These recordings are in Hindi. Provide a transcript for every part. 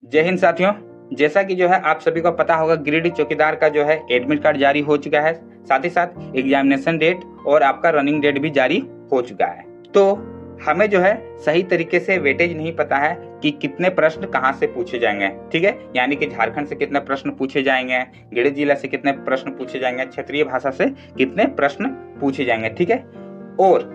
जय हिंद साथियों। जैसा कि जो है आप सभी को पता होगा, गिरिडीह चौकीदार का जो है एडमिट कार्ड जारी हो चुका है। साथ ही साथ एग्जामिनेशन डेट और आपका रनिंग डेट भी जारी हो चुका है। तो हमें जो है सही तरीके से वेटेज नहीं पता है कि कितने प्रश्न कहां से पूछे जाएंगे। ठीक है, यानी कि झारखंड से कितने प्रश्न पूछे जाएंगे, गिरिडीह जिला से कितने प्रश्न पूछे जाएंगे, क्षेत्रीय भाषा से कितने प्रश्न पूछे जाएंगे। ठीक है, और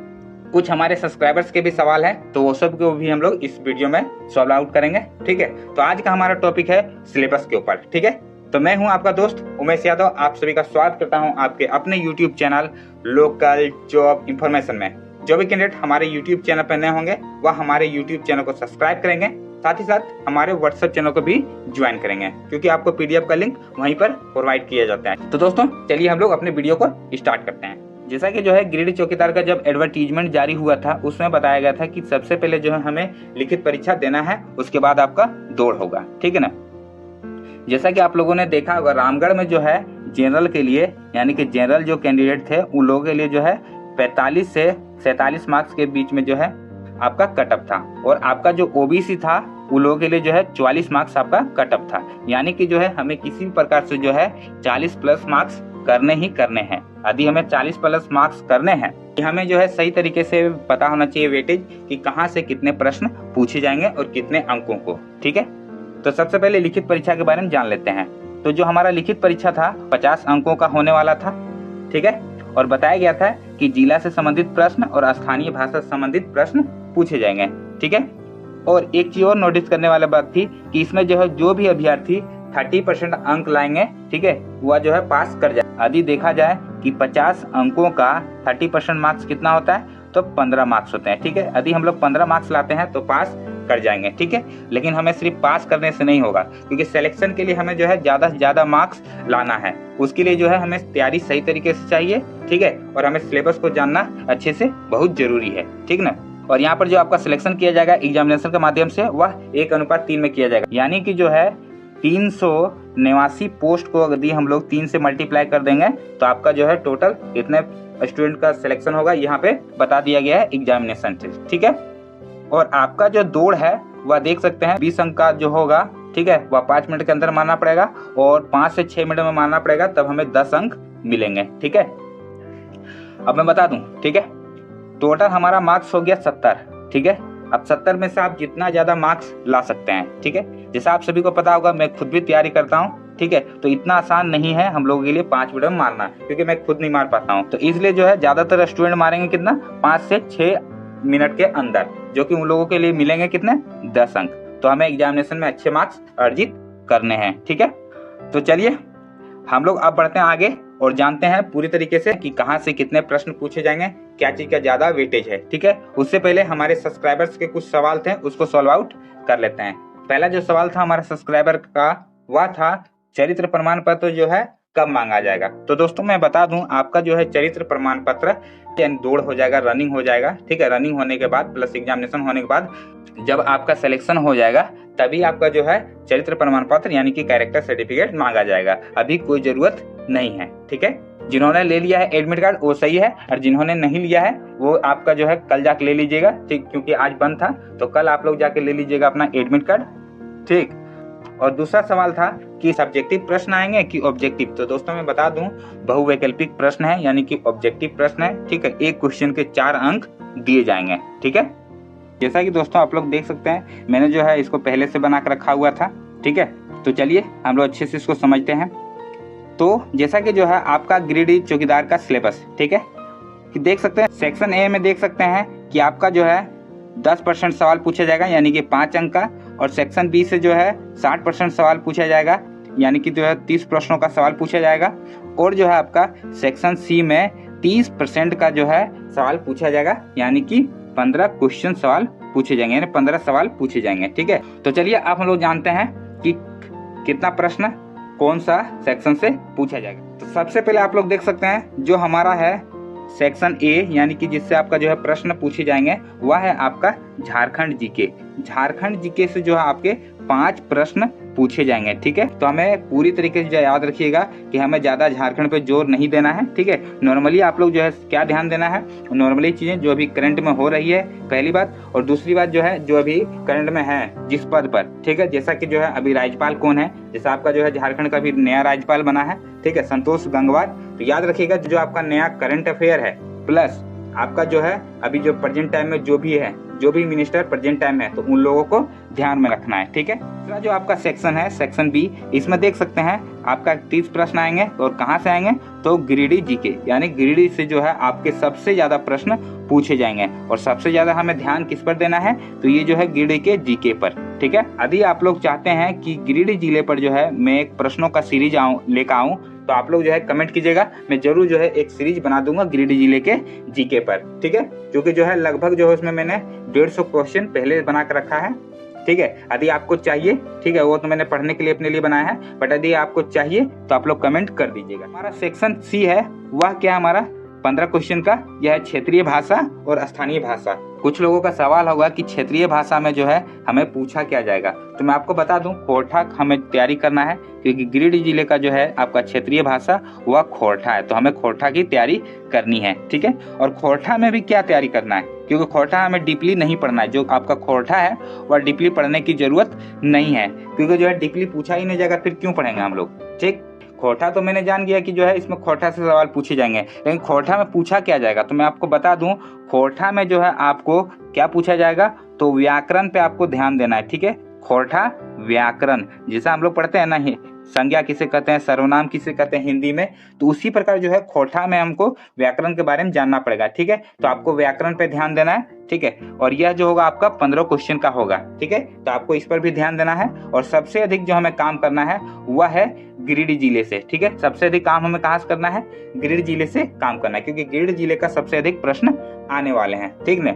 कुछ हमारे सब्सक्राइबर्स के भी सवाल हैं, तो वो सब को भी हम लोग इस वीडियो में सॉल्व आउट करेंगे। ठीक है, तो आज का हमारा टॉपिक है सिलेबस के ऊपर। ठीक है, तो मैं हूं आपका दोस्त उमेश यादव, आप सभी का स्वागत करता हूं आपके अपने YouTube channel local job information में। जो भी कैंडिडेट हमारे यूट्यूब चैनल पर नए होंगे वह हमारे यूट्यूब चैनल को सब्सक्राइब करेंगे, साथ ही साथ हमारे व्हाट्सएप चैनल को भी ज्वाइन करेंगे, क्योंकि आपको पीडीएफ का लिंक वहीं पर प्रोवाइड किया जाता है। तो दोस्तों चलिए हम लोग अपने वीडियो को स्टार्ट करते हैं। जैसा कि जो है गिरिडीह चौकीदार का जब एडवर्टीजमेंट जारी हुआ था उसमें बताया गया था कि सबसे पहले जो है हमें लिखित परीक्षा देना है, उसके बाद आपका दौड़ होगा। ठीक है ना। जैसा कि आप लोगों ने देखा होगा, रामगढ़ में जो है जनरल के लिए यानी कि जनरल जो कैंडिडेट थे उन लोगों के लिए जो है 45 से 47 मार्क्स के बीच में जो है आपका कटअप था, और आपका जो ओबीसी था उन लोगों के लिए जो है 44 मार्क्स आपका कटअप था। यानी कि जो है हमें किसी भी प्रकार से जो है 40 प्लस मार्क्स करने ही करने हैं। यदि हमें 40 प्लस मार्क्स करने हैं, हमें जो है सही तरीके से पता होना चाहिए वेटेज कि कहां से कितने प्रश्न पूछे जाएंगे और कितने अंकों को। ठीक है, तो सबसे पहले लिखित परीक्षा के बारे में जान लेते हैं। तो जो हमारा लिखित परीक्षा था 50 अंकों का होने वाला था। ठीक है, और बताया गया था कि जिला से संबंधित प्रश्न और स्थानीय भाषा से संबंधित प्रश्न पूछे जाएंगे। ठीक है, और एक चीज और नोटिस करने वाली बात थी कि इसमें जो है जो भी अभ्यर्थी 30% अंक लाएंगे, ठीक है, वह जो है पास कर जाए। यदि देखा जाए कि 50 अंकों का 30% मार्क्स कितना होता है, तो 15 मार्क्स होते हैं। ठीक है, यदि हम लोग 15 मार्क्स लाते हैं तो पास कर जाएंगे। ठीक है, लेकिन हमें सिर्फ पास करने से नहीं होगा, क्योंकि सिलेक्शन के लिए हमें जो है ज्यादा से ज्यादा मार्क्स लाना है। उसके लिए जो है हमें तैयारी सही तरीके से चाहिए। ठीक है, और हमें सिलेबस को जानना अच्छे से बहुत जरूरी है। ठीक ना। और यहाँ पर जो आपका सिलेक्शन किया जाएगा एग्जामिनेशन के माध्यम से, वह 1:3 में किया जाएगा। यानी कि जो है 389 पोस्ट को यदि हम लोग 3 से मल्टीप्लाई कर देंगे तो आपका जो है टोटल इतने स्टूडेंट का सिलेक्शन होगा, यहाँ पे बता दिया गया है एग्जामिनेशन से। ठीक है, और आपका जो दौड़ है वह देख सकते हैं 20 अंक का जो होगा। ठीक है, वह 5 मिनट के अंदर मारना पड़ेगा और 5 से 6 मिनट में मारना पड़ेगा, तब हमें 10 अंक मिलेंगे। ठीक है, अब मैं बता दूं। ठीक है, टोटल हमारा मार्क्स हो गया 70। ठीक है, अब 70 में से आप जितना ज्यादा मार्क्स ला सकते हैं। ठीक है, जैसा आप सभी को पता होगा, मैं खुद भी तैयारी करता हूँ। ठीक है, तो इतना आसान नहीं है हम लोगों के लिए 5 मिनट में मारना, क्योंकि मैं खुद नहीं मार पाता हूँ। तो इसलिए जो है ज्यादातर स्टूडेंट मारेंगे कितना, 5 से 6 मिनट के अंदर, जो कि उन लोगों के लिए मिलेंगे कितने, 10 अंक। तो हमें एग्जामिनेशन में अच्छे मार्क्स अर्जित करने हैं। ठीक है, तो चलिए हम लोग अब बढ़ते हैं आगे और जानते हैं पूरी तरीके से कि कहां से कितने प्रश्न पूछे जाएंगे, क्या चीज का ज्यादा वेटेज है। ठीक है, उससे पहले हमारे सब्सक्राइबर्स के कुछ सवाल थे, उसको सॉल्व आउट कर लेते हैं। पहला जो सवाल था हमारे सब्सक्राइबर का, वह था चरित्र प्रमाण पत्र जो है कब मांगा जाएगा। तो दोस्तों मैं बता दूं, आपका जो है चरित्र प्रमाण पत्र दौड़ हो जाएगा, रनिंग हो जाएगा। ठीक है, रनिंग होने के बाद प्लस एग्जामिनेशन होने के बाद जब आपका सिलेक्शन हो जाएगा, तभी आपका जो है चरित्र प्रमाण पत्र यानी कि कैरेक्टर सर्टिफिकेट मांगा जाएगा। अभी कोई जरूरत नहीं है। ठीक है, जिन्होंने ले लिया है एडमिट कार्ड वो सही है, और जिन्होंने नहीं लिया है वो आपका जो है कल जाके ले लीजिएगा। ठीक, क्योंकि आज बंद था, तो कल आप लोग जाके ले लीजिएगा अपना एडमिट कार्ड। ठीक, और दूसरा सवाल था कि सब्जेक्टिव प्रश्न आएंगे कि ऑब्जेक्टिव। तो दोस्तों मैं बता दूं, बहुवैकल्पिक प्रश्न है, यानी कि ऑब्जेक्टिव प्रश्न है। ठीक है, एक क्वेश्चन के 4 अंक दिए जाएंगे। ठीक है, जैसा कि दोस्तों आप लोग देख सकते हैं, मैंने जो है इसको पहले से बना कर रखा हुआ था। ठीक है, तो चलिए हम लोग अच्छे से इसको समझते हैं। तो जैसा कि जो है आपका गिरिडीह चौकीदार का सिलेबस, ठीक है, कि देख सकते हैं सेक्शन ए में देख सकते हैं कि आपका जो है 10% सवाल पूछा जाएगा, यानी कि 5 अंक का, और सेक्शन बी से जो है 60% सवाल पूछा जाएगा, यानी कि जो है 30 प्रश्नों का सवाल पूछा जाएगा। और जो है आपका सेक्शन सी में 30% का जो है सवाल पूछा जाएगा, यानी कि 15 क्वेश्चन सवाल पूछे जाएंगे, यानी 15 सवाल पूछे जाएंगे। ठीक है, तो चलिए आप हम लोग जानते हैं कि कितना प्रश्न कौन सा सेक्शन से पूछा जाएगा। तो सबसे पहले आप लोग देख सकते हैं जो हमारा है सेक्शन ए, यानी कि जिससे आपका जो है प्रश्न पूछे जाएंगे, वह है आपका झारखंड जीके। झारखंड जीके से जो है आपके 5 प्रश्न पूछे जाएंगे। ठीक है, तो हमें पूरी तरीके से याद रखिएगा कि हमें ज्यादा झारखंड पे जोर नहीं देना है। ठीक है, नॉर्मली आप लोग जो है क्या ध्यान देना है, नॉर्मली चीजें जो अभी करंट में हो रही है, पहली बात, और दूसरी बात जो है जो अभी करंट में है जिस पद पर। ठीक है, जैसा कि जो है अभी राज्यपाल कौन है, जैसा आपका जो है झारखंड का भी नया राज्यपाल बना है, ठीक है, संतोष गंगवार। तो याद रखिएगा जो आपका नया करंट अफेयर है प्लस आपका जो है अभी जो प्रेजेंट टाइम में जो भी मिनिस्टर प्रेजेंट टाइम है, तो उन लोगों को ध्यान में रखना है। ठीक है, दूसरा जो आपका सेक्शन है, सेक्शन बी, इसमें देख सकते हैं आपका 30 प्रश्न आएंगे। और कहाँ से आएंगे, तो गिरिडीह जीके, यानी गिरिडीह से जो है आपके सबसे ज्यादा प्रश्न पूछे जाएंगे। और सबसे ज्यादा हमें ध्यान किस पर देना है, तो ये जो है गिरिडीह के जीके पर। ठीक है, यदि आप लोग चाहते हैं कि गिरिडीह जिले पर जो है मैं एक प्रश्नों का सीरीज लेकर आऊं, तो आप लोग जो है कमेंट कीजिएगा, मैं जरूर जो है एक सीरीज बना दूंगा गिरिडीह जिले के जीके पर। ठीक है, क्योंकि जो है लगभग जो है उसमें मैंने 150 क्वेश्चन पहले बना कर रखा है। ठीक है, यदि आपको चाहिए, ठीक है, वो तो मैंने पढ़ने के लिए अपने लिए बनाया है, बट यदि आपको चाहिए तो आप लोग कमेंट कर दीजिएगा। हमारा सेक्शन सी है, वह क्या हमारा 15 क्वेश्चन का, यह है क्षेत्रीय भाषा और स्थानीय भाषा। कुछ लोगों का सवाल होगा कि क्षेत्रीय भाषा में जो है हमें पूछा क्या जाएगा, तो मैं आपको बता दूं खोरठा हमें तैयारी करना है, क्योंकि गिरिडीह जिले का जो है आपका क्षेत्रीय भाषा वह खोरठा है, तो हमें खोरठा की तैयारी करनी है। ठीक है, और खोरठा में भी क्या तैयारी करना है, क्योंकि खोरठा हमें डीपली नहीं पढ़ना है, जो आपका खोरठा है वह डीपली पढ़ने की जरूरत नहीं है, क्योंकि जो है डीपली पूछा ही नहीं जाएगा, फिर क्यों पढ़ेंगे हम लोग। ठीक, खोरठा तो मैंने जान गया कि जो है इसमें खोरठा से सवाल पूछे जाएंगे, लेकिन खोरठा में पूछा क्या जाएगा, तो मैं आपको बता दूं खोरठा में जो है आपको क्या पूछा जाएगा, तो व्याकरण पे आपको ध्यान देना है। ठीक है, खोरठा व्याकरण, जैसा हम लोग पढ़ते हैं ना, संज्ञा किसे कहते हैं, सर्वनाम किसे कहते हैं हिंदी में, तो उसी प्रकार जो है खोरठा में हमको व्याकरण के बारे में जानना पड़ेगा। ठीक है, तो आपको व्याकरण पे ध्यान देना है। ठीक है, और यह जो होगा आपका 15 क्वेश्चन का होगा। ठीक है, तो आपको इस पर भी ध्यान देना है। और सबसे अधिक जो हमें काम करना है वह है गिरिडीह जिले से। ठीक है, सबसे अधिक काम हमें कहाँ से करना है, गिरिडीह जिले से काम करना है, क्योंकि गिरिडीह जिले का सबसे अधिक प्रश्न आने वाले हैं। ठीक है,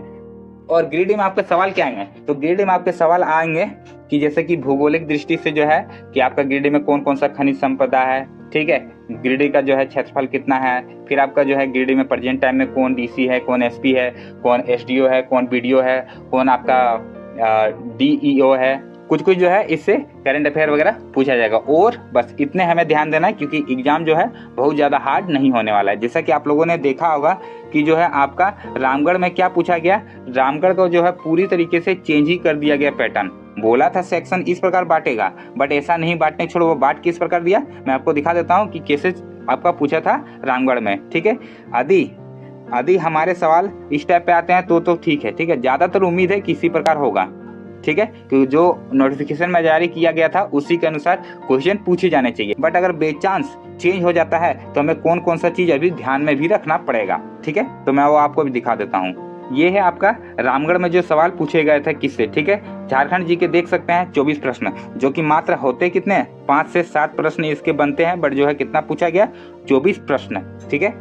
और गिरिडीह में आपके सवाल क्या आएंगे, तो गिरिडीह में आपके सवाल आएंगे कि जैसे कि भौगोलिक दृष्टि से जो है कि आपका गिरिडीह में कौन कौन सा खनिज संपदा है। ठीक है, गिरिडीह का जो है क्षेत्रफल कितना है, फिर आपका जो है गिरिडीह में प्रेजेंट टाइम में कौन डीसी है, कौन एसपी है, कौन एसडीओ है, कौन बीडीओ है, कौन आपका डीईओ है, कुछ जो है इससे करंट अफेयर वगैरह पूछा जाएगा। और बस इतने हमें ध्यान देना है, क्योंकि एग्जाम जो है बहुत ज्यादा हार्ड नहीं होने वाला है। जैसा कि आप लोगों ने देखा होगा कि जो है आपका रामगढ़ में क्या पूछा गया, रामगढ़ को जो है पूरी तरीके से चेंज ही कर दिया गया पैटर्न। बोला था सेक्शन इस प्रकार बांटेगा, बट ऐसा नहीं बांटने छोड़ो, वो बांट किस प्रकार दिया, मैं आपको दिखा देता हूँ कि कैसे आपका पूछा था रामगढ़ में। ठीक है, यदि हमारे सवाल इस टाइप पे आते हैं तो ठीक है। ठीक है, ज्यादातर उम्मीद है कि इसी प्रकार होगा। ठीक है, क्योंकि जो नोटिफिकेशन में जारी किया गया था उसी के अनुसार क्वेश्चन पूछे जाने चाहिए। बट अगर बेचांस चेंज हो जाता है तो हमें कौन कौन सा चीज अभी ध्यान में भी रखना पड़ेगा। ठीक है, तो मैं वो आपको भी दिखा देता हूँ। ये है आपका रामगढ़ में जो सवाल पूछे गए थे किससे। ठीक है, झारखंड जी के देख सकते हैं 24 प्रश्न, जो कि मात्र होते कितने, 5 से 7 प्रश्न इसके बनते हैं, बट जो है कितना पूछा गया, 24 प्रश्न। ठीक है,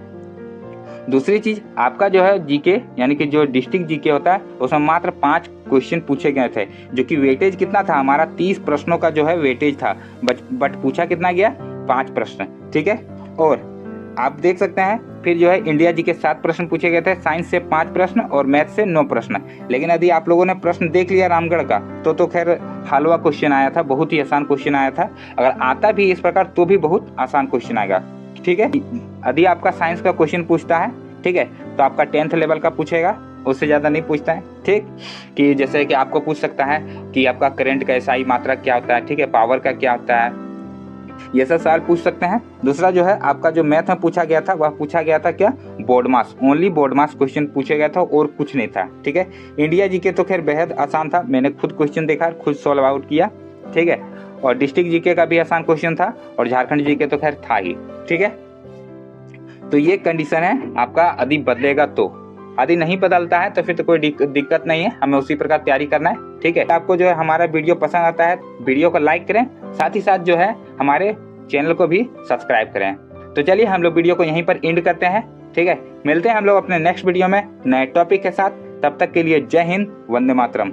दूसरी चीज आपका जो है जीके, यानी कि जो डिस्ट्रिक्ट जीके होता है उसमें मात्र 5 क्वेश्चन पूछे गए थे, जो कि वेटेज कितना था हमारा, 30 प्रश्नों का जो है वेटेज था, बट पूछा कितना गया, 5 प्रश्न। ठीक है, और आप देख सकते हैं फिर जो है इंडिया जी के 7 प्रश्न पूछे गए थे, साइंस से 5 प्रश्न और मैथ से 9 प्रश्न। लेकिन यदि आप लोगों ने प्रश्न देख लिया रामगढ़ का तो खैर हलवा क्वेश्चन आया था, बहुत ही आसान क्वेश्चन आया था। अगर आता भी इस प्रकार तो भी बहुत आसान क्वेश्चन आएगा। ठीक है, यदि आपका साइंस का क्वेश्चन पूछता है, ठीक है, तो आपका 10th लेवल का पूछेगा, उससे ज्यादा नहीं पूछता है। ठीक, कि जैसे कि आपको पूछ सकता है कि आपका करंट का एसआई मात्रा क्या होता है, ठीक है, पावर का क्या होता है, ये सब सवाल पूछ सकते हैं। दूसरा जो है आपका जो मैथ में पूछा गया था, वह पूछा गया था क्या, बोर्ड मास, ओनली बोर्ड मास क्वेश्चन पूछे गया था और कुछ नहीं था। ठीक है, इंडिया जी के तो खैर बेहद आसान था, मैंने खुद क्वेश्चन देखा, खुद सॉल्व आउट किया। ठीक है, और डिस्ट्रिक्ट जीके का भी आसान क्वेश्चन था, और झारखंड जीके तो खैर था ही। ठीक है, तो ये कंडीशन है आपका, यदि बदलेगा तो, यदि नहीं बदलता है तो फिर तो कोई दिक्कत नहीं है, हमें उसी प्रकार तैयारी करना है। ठीक है, आपको जो है हमारा वीडियो पसंद आता है, वीडियो को लाइक करें, साथ ही साथ जो है हमारे चैनल को भी सब्सक्राइब करें। तो चलिए हम लोग वीडियो को यहीं पर एंड करते हैं। ठीक है, मिलते हैं हम लोग अपने नेक्स्ट वीडियो में नए टॉपिक के साथ। तब तक के लिए जय हिंद, वंदे मातरम।